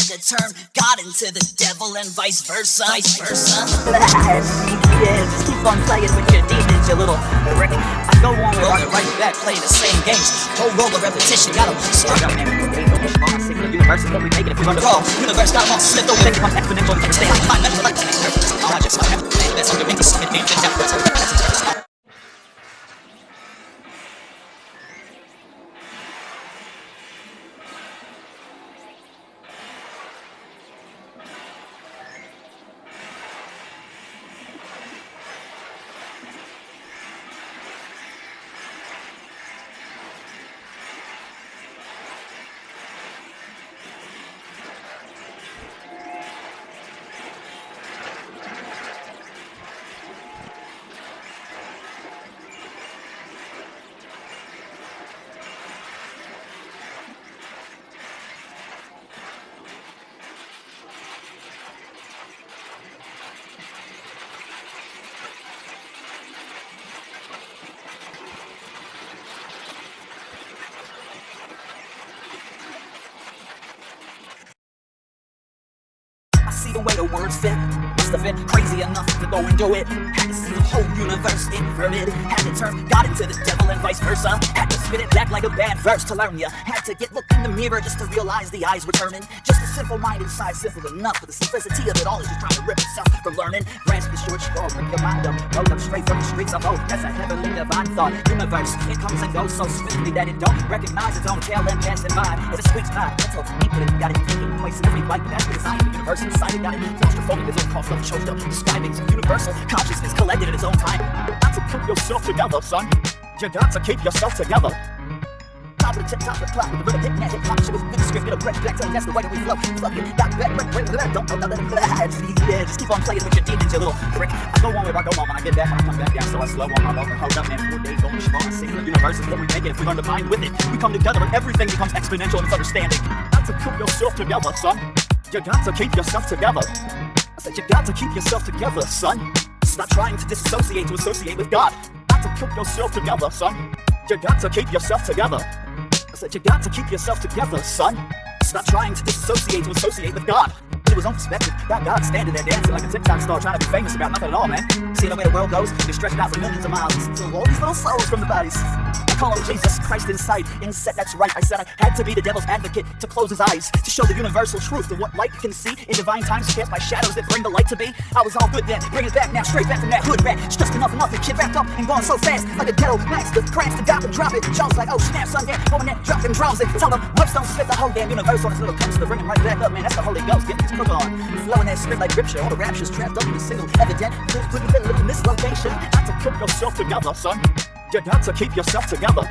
had to turn God into the devil and vice versa. Yeah, just keep on playing with your demons, you little prick. I go on rolling right back, playing the same games. Whole roll of repetition, got them stirred up, man. The universe is what we make it if we run the roll. Universe got them all slipped over, they become exponential and stay on my mental life. I just might have to play that's under me. It means that that's see the way the words fit. Must have been crazy enough to go and do it. Had to see the whole universe inverted. Had to turn God into the devil and vice versa. Had to spit it back like a bad verse to learn ya. Had to get looked in the mirror just to realize the eyes were turning. Just a simple mind inside, simple enough. But the simplicity of it all is just trying to rip itself from learning. Grasp the short straw, rip your mind up. Roll up straight from the streets of hope. That's a heavenly divine thought. Universe, it comes and goes so swiftly that it don't recognize its own tail and passing by. It's a sweet spot, mental, deep it, got it taking place in every light. That's the design of the universe inside it. Got it claustrophobic, its own cost of choked up. Describing some universal consciousness collected at its own time. Got to keep yourself together, son. You got to keep yourself together. Top of the tip, top of the clock, with the rhythm hitting that hip hop shit with the script, get a break, back, that's the way that we flow. Fuck it, got back, don't yeah, just keep on playing with your demons, you little prick. I go on where I go on when I get back, when I come back down, so I slow on my road and hold up, man. 4 days on the spawn, see the universe is what we make it if we learn to mind with it. We come together and everything becomes exponential in its understanding. Got to keep yourself together, son. You got to keep yourself together. I said you got to keep yourself together, son. Stop trying to disassociate to associate with God. Got to keep yourself together, son. You got to keep yourself together. I said you got to keep yourself together, son. Stop trying to disassociate to associate with God. It was unexpected. Got God standing there dancing like a TikTok star trying to be famous about nothing at all, man. See the way the world goes? They stretch it out for millions of miles. So all these little souls from the bodies. I call him Jesus Christ inside. Inset, that's right. I said I had to be the devil's advocate to close his eyes, to show the universal truth of what light can see in divine times cast by shadows that bring the light to be. I was all good then. Bring it back now, straight back from that hood rat. Stressed enough, nothing. Kid back up and gone so fast like a ghetto max. The cramps to drop and drop it. Charles like, oh snap, son, that woman that dropped and draws it. Tell them, whoops, don't spit the whole damn universe on his little coaster. Bring him right back up, man. That's the Holy Ghost. Get this cook on. Flowing that script like ripshire. All the raptures trapped up in a single evident. Couldn't fit a little mislocation. Got to keep yourself together, son. You got to keep yourself together.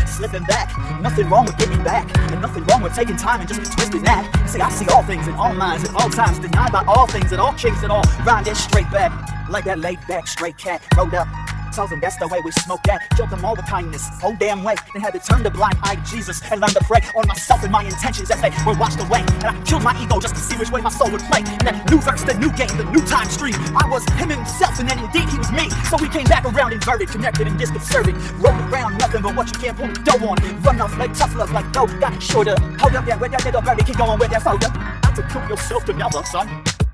Slipping back, nothing wrong with getting back, and nothing wrong with taking time and just twisting that. See, I see all things in all minds at all times, denied by all things at all kings and all. Rhymed it straight back, like that laid back straight cat. Rolled up, told them that's the way we smoke that. Showed them all the kindness, whole damn way. Then had to turn the blind eye to Jesus and learn to pray on myself and my intentions as they were washed away. And I killed my ego just to see which way my soul would play. And that new verse, the new game, the new time stream. I was him himself and then indeed he was me. So we came back around inverted, connected and disconcerting. Rolled around nothing but what you can't pull the dough on. Run off like tough love like dough, got shorter. Hold up there, where that nigga birdie, keep going with that folder. Got to keep yourself together, son.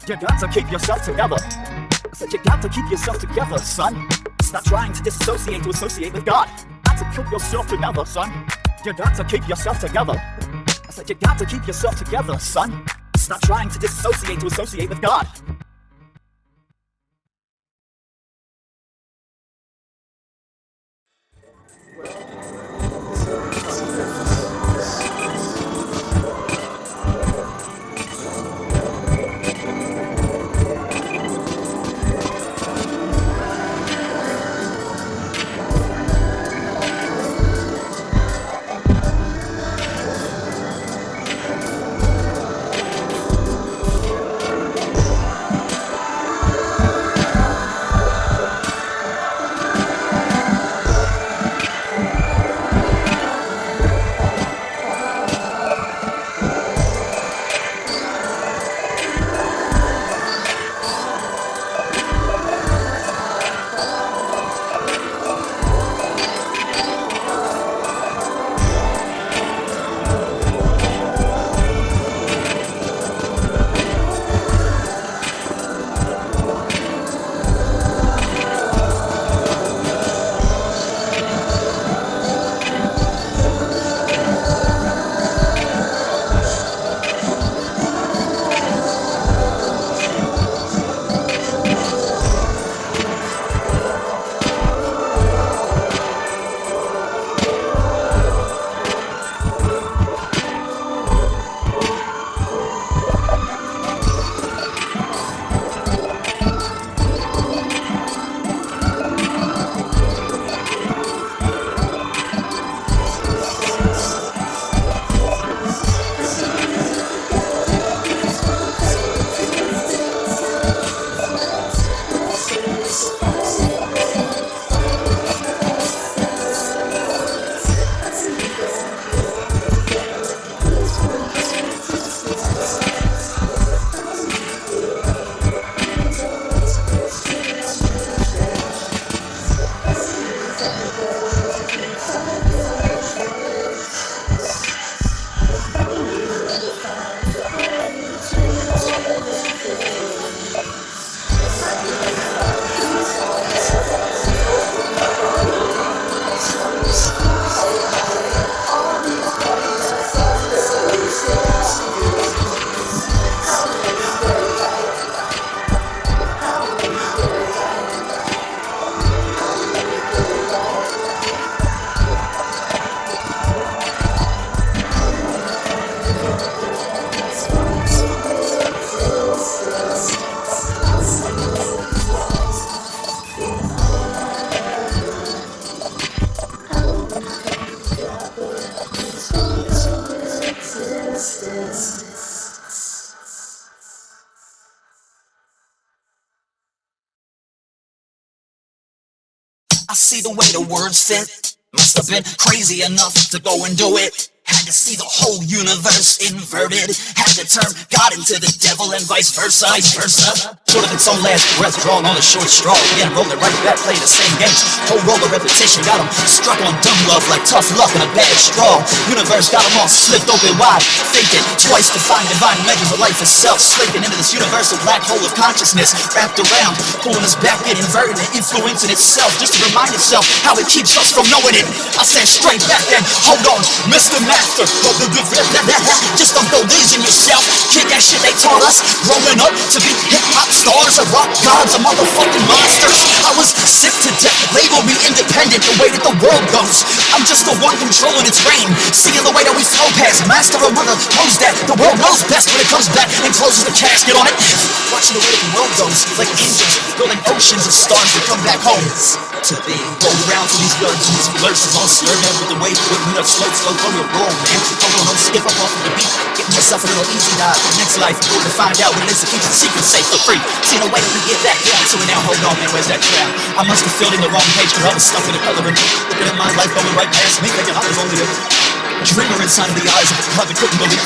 You got to keep yourself together. I said you got to keep yourself together, son. Stop trying to disassociate to associate with God. Got to keep yourself together, son. You got to keep yourself together. I said you got to keep yourself together, son. Stop trying to disassociate to associate with God. I see the way the words fit. Must have been crazy enough to go and do it. Had to see the whole universe inverted. Had to turn God into the devil and vice versa. Sort of its own last breath, drawing on a short straw. Again, roll it right back, play the same games. Whole roll of repetition, got them struck on dumb love like tough luck and a bad straw. Universe got them all slipped open wide, thinking twice to find divine measures of life itself. Slipping into this universal black hole of consciousness, wrapped around, pulling us back in, inverting and influencing itself, just to remind itself how it keeps us from knowing it. I said straight back then, hold on, Mr. Master, just don't go losing yourself. Kick that shit they taught us growing up to be hip-hop stars or rock gods or motherfucking monsters. I was sick to death, label me independent the way that the world goes. I'm just the one controlling its reign, seeing the way that we flow past. Master or mother knows that the world knows best when it comes back and closes the casket on it. Watching the way that the world goes, like angels building oceans of stars that come back home to be. Roll around to these words and these verses all slurred out with the way put me up slow on your roll, man. Hold on, don't skip up off of the beat. Getting yourself a little easy dive for the next life. Go to find out what it is to keep the secret safe for free. See the way that we get back down to it now. Hold on, man, where's that crowd? I must have filled in the wrong page, cause I was stuck in the coloring. Looking at my life going right past me, thinking I was only a dreamer inside of the eyes of a God that couldn't believe.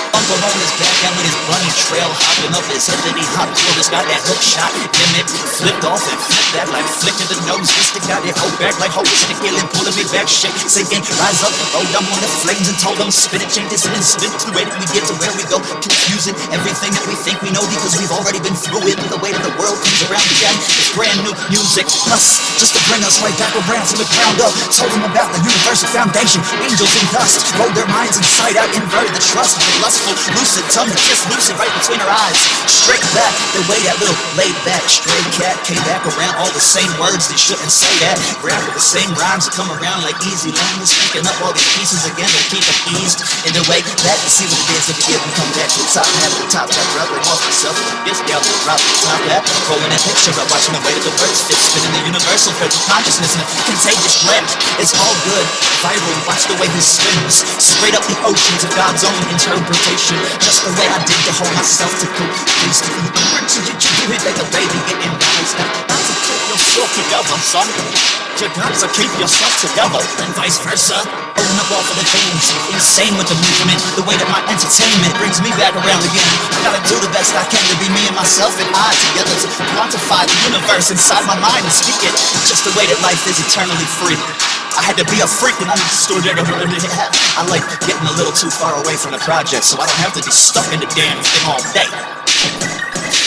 Uncle on his back and with his bunny trail hopping up his head, then he hopped for this guy that hook shot gimmick, flipped off and flipped that like flicked the nose, mystic got it hold back like holistic healing, pulling me back, shake, sinking, rise up, roll down on the flames and told them spin it, change this and spin to the way that we get to where we go, confusing everything that we think we know because we've already been through it. The way that the world comes around again, it's brand new music, us just to bring us right back around from the ground up. Told them about the universal foundation, angels and dust, rolled their minds inside out, inverted the trust, lustful, lucid tongue, just lucid right between her eyes. Straight back, the way that little laid back stray cat came back around, all the same words they shouldn't say that. Rap with the same rhymes that come around like easy language, picking up all these pieces again to keep them eased in the way that to see what it is that we give and come back to the top, have the top that rubbing off myself with the gifts down to the drop the top that, rolling that picture up, watching the way that the words fit, spinning the universal thread of consciousness in a contagious blend. It's all good, viral, watch the way this spins, straight up the oceans of God's own interpretation. Just the way I did to hold myself to go. Please do the words you do it like a baby getting wise. Not to keep yourself together, son. You got to keep yourself together, and vice versa. Open up all of the things, insane with the movement. The way that my entertainment brings me back around again. I gotta do the best I can to be me and myself and I together to quantify the universe inside my mind and speak it. Just the way that life is eternally free. I had to be a freak when I understood it. I like getting a little too far away from the project, so I don't have to be stuck in the damn thing all day.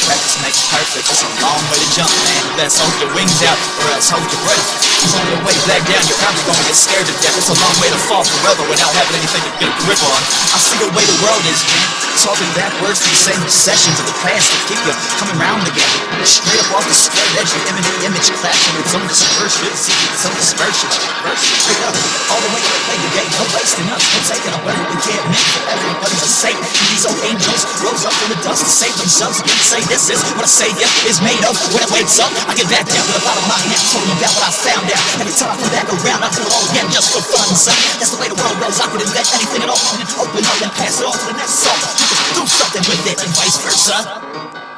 Practice makes perfect, it's a long way to jump, man. You best hold your wings out, or else hold your breath. Cause on your way back down, you're probably gonna get scared to death. It's a long way to fall forever without having anything to get a grip on. I see the way the world is, man. Talking backwards to the same recessions of the past that keep you coming round again. Straight up off the square edge, the imminent image clashing with its own dispersion, its own dispersion. Straight up, all the way to play the game. No wasting us, no taking away what we can't make for everybody's a saint. These old angels rose up from the dust to save themselves again. Say this is what a savior is made of. When it wakes up, I get back down to the bottom of my hand, told them about what I found out. Every time I come back around, I do it all again just for fun, son. That's the way the world goes. I could invent anything at all and open up and pass it on to the next song. You can do something with it and vice versa.